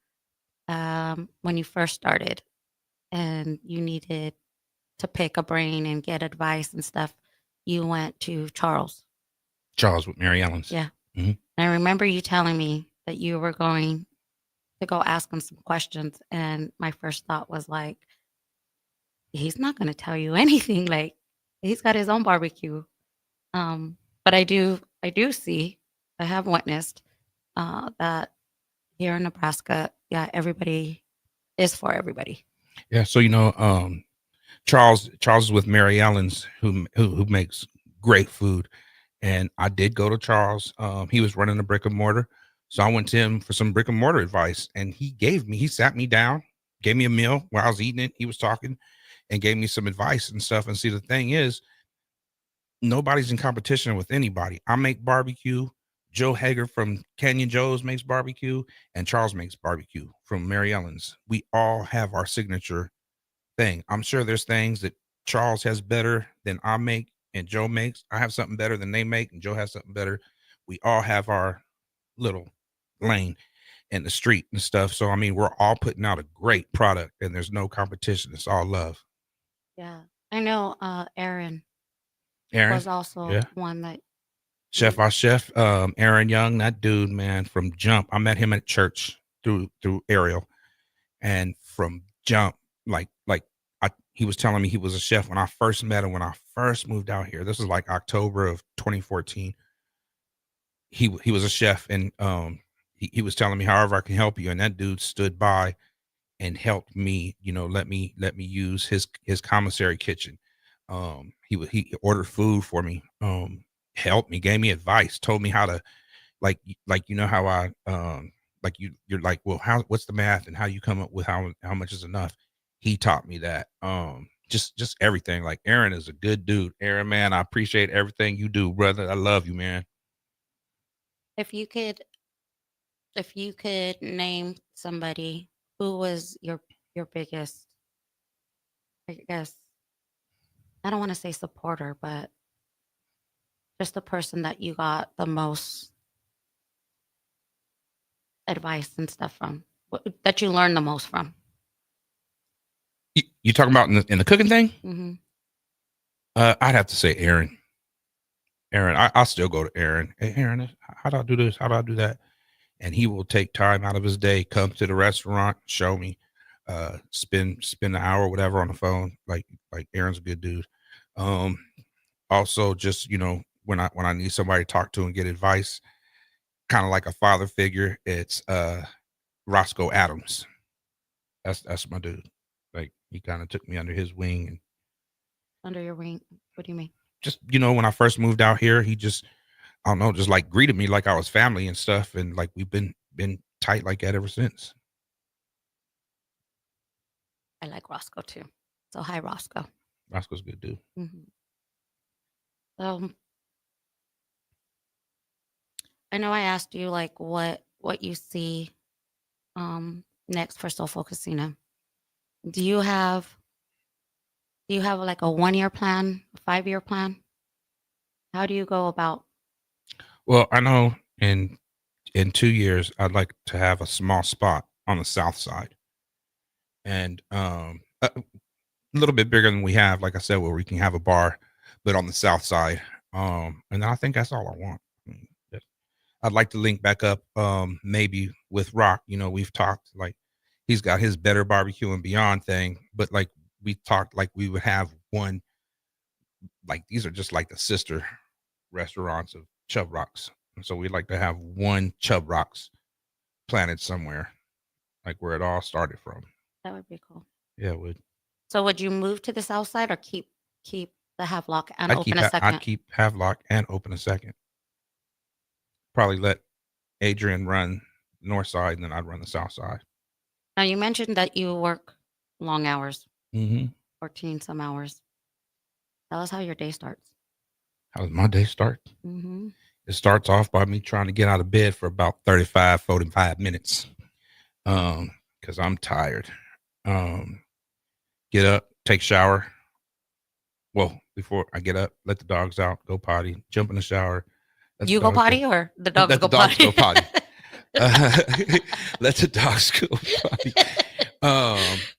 when you first started and you needed to pick a brain and get advice and stuff, you went to Charles. Charles with Mary Ellen's. Yeah. Mhm. I remember you telling me that you were going to go ask him some questions. And my first thought was like, he's not going to tell you anything. Like, he's got his own barbecue. But I do see, I have witnessed that here in Nebraska, yeah, everybody is for everybody. Yeah. So Charles is with Mary Ellen's, who makes great food. And I did go to Charles. He was running a brick and mortar. So I went to him for some brick and mortar advice. And he sat me down, gave me a meal while I was eating it. He was talking and gave me some advice and stuff. And see, the thing is, nobody's in competition with anybody. I make barbecue. Joe Hager from Canyon Joe's makes barbecue. And Charles makes barbecue from Mary Ellen's. We all have our signature thing. I'm sure there's things that Charles has better than I make and Joe makes. I have something better than they make and Joe has something better. We all have our little lane in the street and stuff. So I mean, we're all putting out a great product and there's no competition. It's all love. Yeah. I know Aaron Aaron, was also yeah. one that Chef, our chef, Aaron Young, that dude, man, from jump. I met him at church through Ariel, and from jump, he was telling me he was a chef when I first met him. When I first moved out here, this was like October of 2014. He was a chef, and he was telling me however I can help you, and that dude stood by and helped me. Let me use his commissary kitchen. He ordered food for me. Helped me, gave me advice, told me how to like how I you're like, well, what's the math and how you come up with how much is enough. He taught me that. Just everything. Like, Aaron is a good dude. Aaron, man, I appreciate everything you do, brother. I love you, man. if you could name somebody who was your biggest, I guess, I don't want to say supporter, but just the person that you got the most advice and stuff from, that you learned the most from. You talking about in the cooking thing? Mm-hmm. I'd have to say Aaron. I'll still go to Aaron. Hey, Aaron, how do I do this? How do I do that? And he will take time out of his day, come to the restaurant, show me, spend an hour or whatever on the phone. Like Aaron's a good dude. Also, just when I need somebody to talk to and get advice, kind of like a father figure, it's Roscoe Adams. That's my dude. Like, he kind of took me under his wing. And Under your wing? What do you mean? just when I first moved out here, he just, I don't know, just like greeted me like I was family and stuff, and like we've been tight like that ever since. I like Roscoe too. So hi, Roscoe. Roscoe's a good dude. Mm-hmm. I know I asked you like what you see next for Soulful Casino. Do you have like a 1-year plan, a 5-year plan? How do you go about? Well, I know in 2 years I'd like to have a small spot on the south side, and a little bit bigger than we have, like I said, where we can have a bar, but on the south side. And I think that's all I want. I'd like to link back up maybe with Rock. We've talked, like, he's got his Better Barbecue and Beyond thing, but like we talked, like we would have one, like these are just like the sister restaurants of Chubb Rocks. And so we'd like to have one Chubb Rocks planted somewhere, like where it all started from. That would be cool. Yeah, it would. So would you move to the south side or keep the Havelock and open a second? I'd keep Havelock and open a second. Probably let Adrian run north side, and then I'd run the south side. Now, you mentioned that you work long hours, Mm-hmm. 14 some hours. Tell us how your day starts. How does my day start? Mm-hmm. It starts off by me trying to get out of bed for about 35, 45 minutes. Because I'm tired. Get up, take shower. Well, before I get up, let the dogs out, go potty, jump in the shower. You go potty or the dogs go potty? Let the dogs go potty. Let the dogs go potty.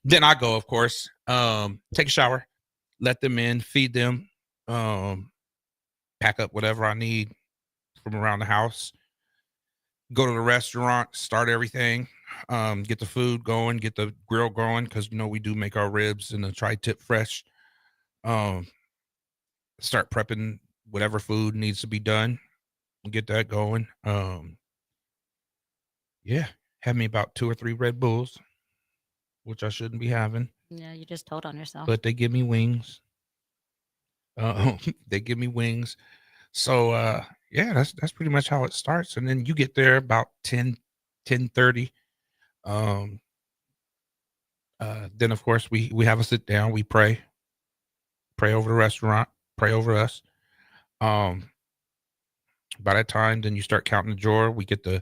Then I go, of course, take a shower, let them in, feed them, pack up whatever I need from around the house, go to the restaurant, start everything, get the food going, get the grill going, because we do make our ribs and the tri-tip fresh. Start prepping whatever food needs to be done, get that going. Yeah, have me about 2 or 3 Red Bulls, which I shouldn't be having. Yeah, you just told on yourself. But they give me wings. They give me wings. So yeah, that's pretty much how it starts. And then you get there about 10:30. Then of course we have a sit down, we pray over the restaurant, pray over us. By that time, then you start counting the drawer. We get the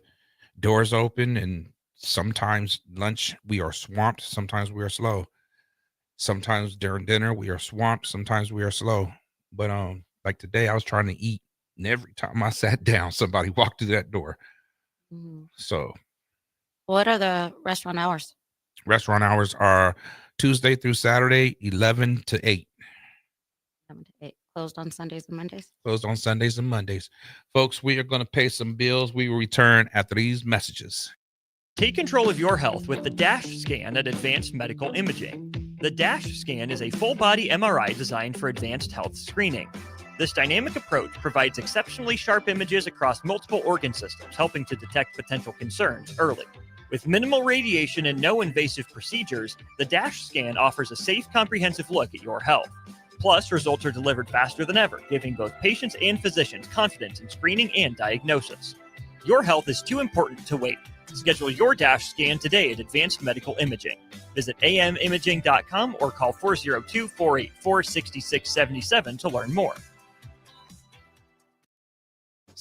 doors open, and sometimes lunch we are swamped, sometimes we are slow. Sometimes during dinner we are swamped, sometimes we are slow. But like today I was trying to eat, and every time I sat down somebody walked through that door. So What are the restaurant hours? Restaurant hours are Tuesday through Saturday, 11 to 8. 7 to 8. Closed on Sundays and Mondays? Closed on Sundays and Mondays. Folks, we are going to pay some bills. We will return after these messages. Take control of your health with the DASH scan at Advanced Medical Imaging. The DASH scan is a full-body MRI designed for advanced health screening. This dynamic approach provides exceptionally sharp images across multiple organ systems, helping to detect potential concerns early. With minimal radiation and no invasive procedures, the DASH scan offers a safe, comprehensive look at your health. Plus, results are delivered faster than ever, giving both patients and physicians confidence in screening and diagnosis. Your health is too important to wait. Schedule your DASH scan today at Advanced Medical Imaging. Visit amimaging.com or call 402-484-6677 to learn more.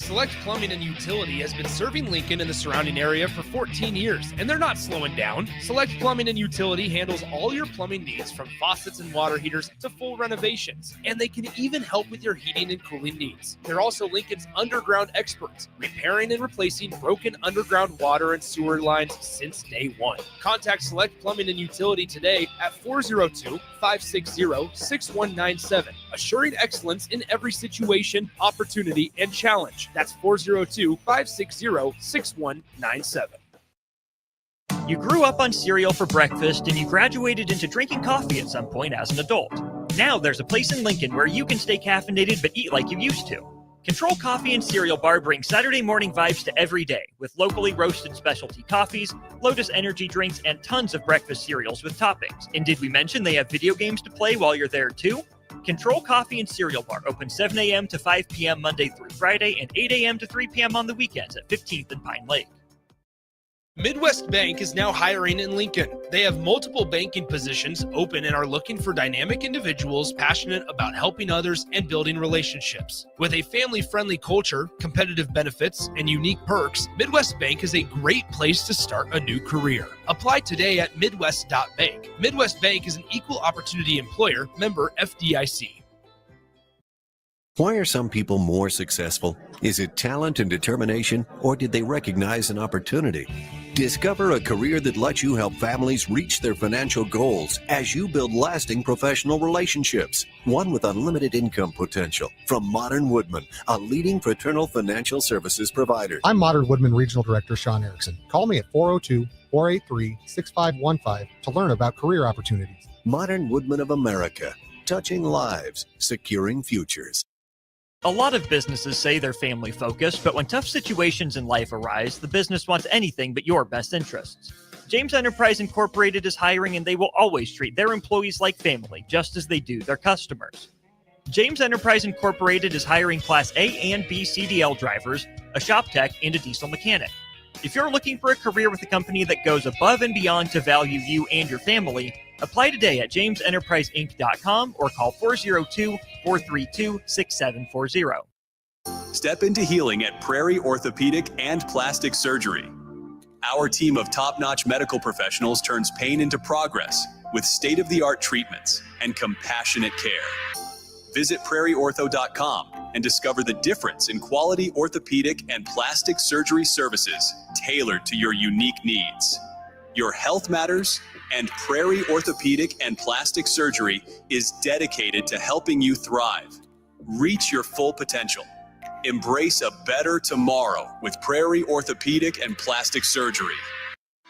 Select Plumbing and Utility has been serving Lincoln and the surrounding area for 14 years, and they're not slowing down. Select Plumbing and Utility handles all your plumbing needs, from faucets and water heaters to full renovations, and they can even help with your heating and cooling needs. They're also Lincoln's underground experts, repairing and replacing broken underground water and sewer lines since day one. Contact Select Plumbing and Utility today at 402-560-6197, assuring excellence in every situation, opportunity, and challenge. That's 402-560-6197. You grew up on cereal for breakfast and you graduated into drinking coffee at some point as an adult. Now there's a place in Lincoln where you can stay caffeinated but eat like you used to. Control Coffee and Cereal Bar brings Saturday morning vibes to every day with locally roasted specialty coffees, Lotus energy drinks, and tons of breakfast cereals with toppings. And did we mention they have video games to play while you're there too? Control Coffee and Cereal Bar open 7 a.m. to 5 p.m. Monday through Friday and 8 a.m. to 3 p.m. on the weekends at 15th and Pine Lake. Midwest Bank is now hiring in Lincoln. They have multiple banking positions open and are looking for dynamic individuals passionate about helping others and building relationships. With a family-friendly culture, competitive benefits, and unique perks, Midwest Bank is a great place to start a new career. Apply today at midwest.bank. Midwest Bank is an equal opportunity employer, member FDIC. Why are some people more successful? Is it talent and determination, or did they recognize an opportunity? Discover a career that lets you help families reach their financial goals as you build lasting professional relationships. One with unlimited income potential. From Modern Woodman, a leading fraternal financial services provider. I'm Modern Woodman Regional Director Sean Erickson. Call me at 402-483-6515 to learn about career opportunities. Modern Woodman of America. Touching lives, securing futures. A lot of businesses say they're family focused, but when tough situations in life arise, the business wants anything but your best interests. James Enterprise Incorporated is hiring, and they will always treat their employees like family, just as they do their customers. James Enterprise Incorporated is hiring Class A and B CDL drivers, a shop tech, and a diesel mechanic. If you're looking for a career with a company that goes above and beyond to value you and your family, apply today at jamesenterpriseinc.com or call 402-432-6740. Step into healing at Prairie Orthopedic and Plastic Surgery. Our team of top-notch medical professionals turns pain into progress with state-of-the-art treatments and compassionate care. Visit prairieortho.com and discover the difference in quality orthopedic and plastic surgery services tailored to your unique needs. Your health matters, and Prairie Orthopedic and Plastic Surgery is dedicated to helping you thrive. Reach your full potential. Embrace a better tomorrow with Prairie Orthopedic and Plastic Surgery.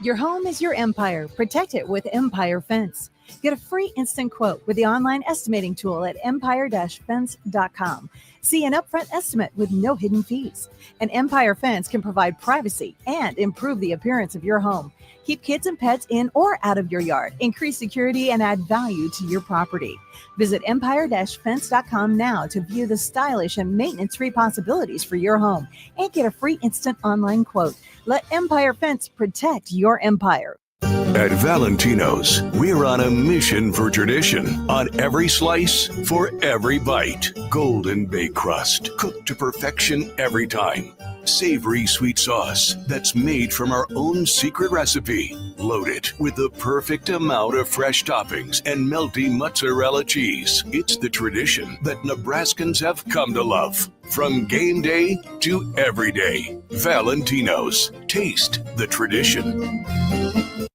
Your home is your empire. Protect it with Empire Fence. Get a free instant quote with the online estimating tool at empire-fence.com. See an upfront estimate with no hidden fees. An Empire Fence can provide privacy and improve the appearance of your home. Keep kids and pets in or out of your yard. Increase security and add value to your property. Visit empire-fence.com now to view the stylish and maintenance-free possibilities for your home and get a free instant online quote. Let Empire Fence protect your empire. At Valentino's, we're on a mission for tradition. On every slice, for every bite. Golden baked crust, cooked to perfection every time. Savory sweet sauce that's made from our own secret recipe. Loaded with the perfect amount of fresh toppings and melty mozzarella cheese. It's the tradition that Nebraskans have come to love. From game day to every day. Valentino's. Taste the tradition.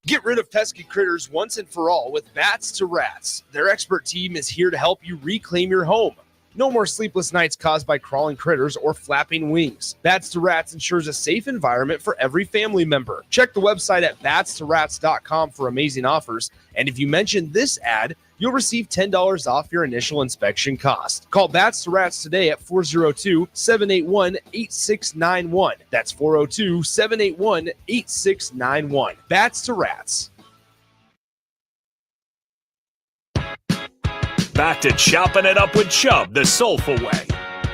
Get rid of pesky critters once and for all with Bats to Rats. Their expert team is here to help you reclaim your home. No more sleepless nights caused by crawling critters or flapping wings. Bats to Rats ensures a safe environment for every family member. Check the website at batstorats.com for amazing offers. And if you mention this ad, you'll receive $10 off your initial inspection cost. Call Bats to Rats today at 402-781-8691. That's 402-781-8691. Bats to Rats. Back to Choppin' It Up with Chubb, the soulful way.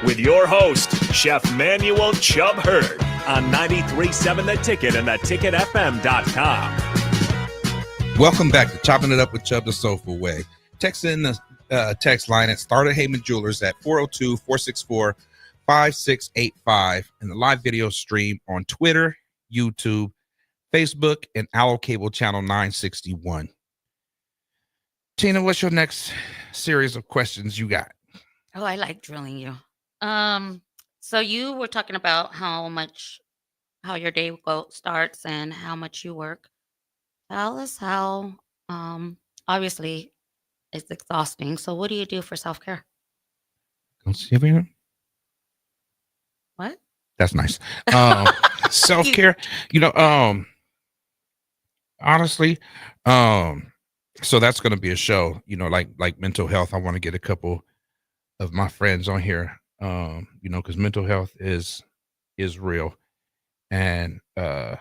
With your host, Chef Manuel Chubb Hurd on 93.7 The Ticket and theticketfm.com. Welcome back to Chopping It Up with Chubb, the soulful way. Text in the text line at Starter Heyman Jewelers at 402-464-5685 and the live video stream on Twitter, YouTube, Facebook, and Allo Cable Channel 961. Tina, what's your next series of questions you got? Oh, I like drilling you. So you were talking about how your day starts and how much you work. Tell us how, obviously it's exhausting. So what do you do for self-care? What? That's nice. Self-care, honestly, so that's going to be a show, like mental health. I want to get a couple of my friends on here, because mental health is real, and I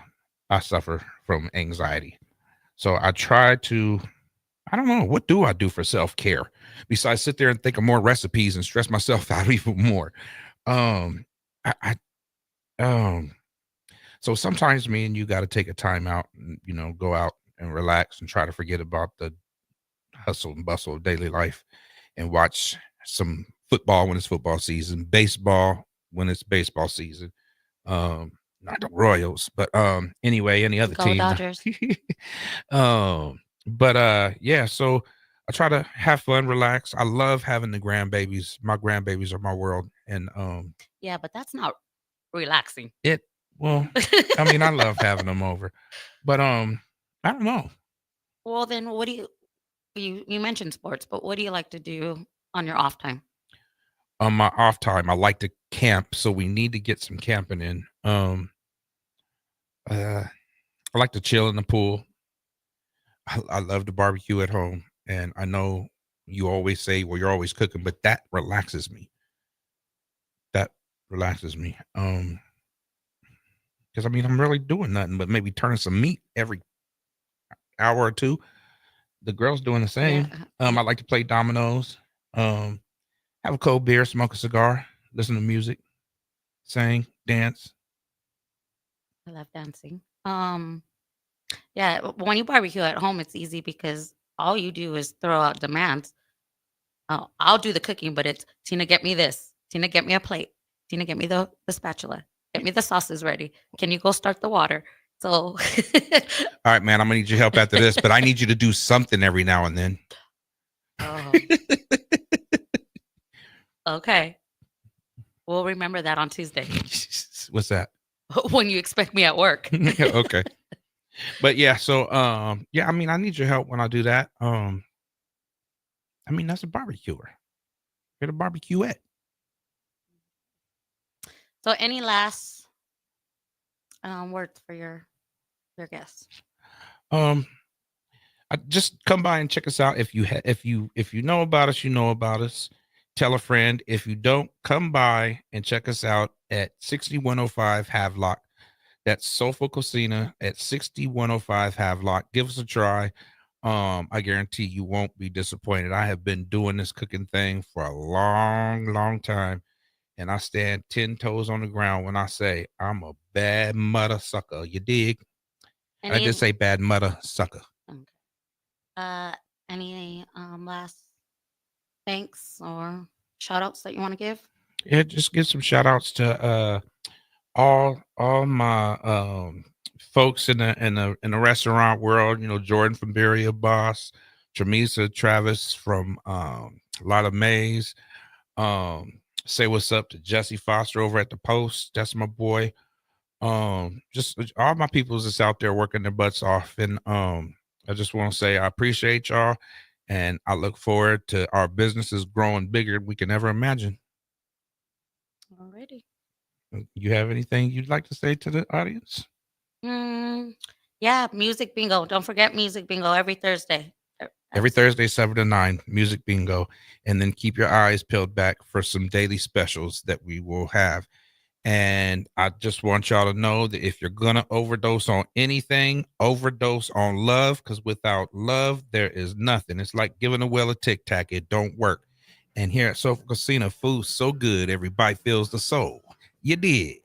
suffer from anxiety. So I try to, I don't know, what do I do for self-care besides sit there and think of more recipes and stress myself out even more? So sometimes me and you got to take a time out and, go out and relax and try to forget about the hustle and bustle of daily life and watch some football when it's football season, baseball when it's baseball season. Not the Royals, but anyway, any other team. Dodgers. Yeah, so I try to have fun, relax. I love having the grandbabies. My grandbabies are my world. And Yeah, but that's not relaxing. I love having them over. But I don't know. Well, then what do you mentioned sports, but what do you like to do on your off time? On my off time, I like to camp, so we need to get some camping in. I like to chill in the pool. I love to barbecue at home, and I know you always say, well, you're always cooking, but that relaxes me. Because I'm really doing nothing but maybe turning some meat every hour or two. The girls doing the same. Yeah. I like to play dominoes, have a cold beer, smoke a cigar, listen to music, sing, dance. I love dancing. Yeah, when you barbecue at home, it's easy because all you do is throw out demands. I'll do the cooking, but it's Tina, get me this. Tina, get me a plate. Tina, get me the spatula. Get me the sauces ready. Can you go start the water? So, All right, man, I'm gonna need your help after this, but I need you to do something every now and then. Okay. We'll remember that on Tuesday What's that? when you expect me at work. Okay. But yeah, so yeah, I mean, I need your help when I do that. I mean, that's a barbecuer. Get a barbecuette. So any last words for your guests? Just come by and check us out. If you know about us, you know about us. Tell a friend. If you don't, come by and check us out at 6105 Havelock. That's Soulful Cocina at 6105 Havelock. Give us a try. I guarantee you won't be disappointed. I have been doing this cooking thing for a long time, and I stand 10 toes on the ground when I say I'm a bad mother sucker. You dig? I just say bad mother sucker. Any last thanks or shout outs that you want to give? Yeah, just give some shout outs to all my folks in the restaurant world. You know, Jordan from Beria Boss, Tramisa Travis from Lotta Mays. Say what's up to Jesse Foster over at the Post. That's my boy. Just all my peoples that's out there working their butts off, and I just want to say I appreciate y'all, and I look forward to our businesses growing bigger than we can ever imagine. Alrighty. You have anything you'd like to say to the audience? Yeah, music bingo. Don't forget music bingo every Thursday. Every Thursday, 7 to 9, music bingo. And then keep your eyes peeled back for some daily specials that we will have. And I just want y'all to know that if you're going to overdose on anything, overdose on love, because without love, there is nothing. It's like giving a well a Tic Tac. It don't work. And here at Sofa Casino, food's so good, every bite fills the soul. You dig?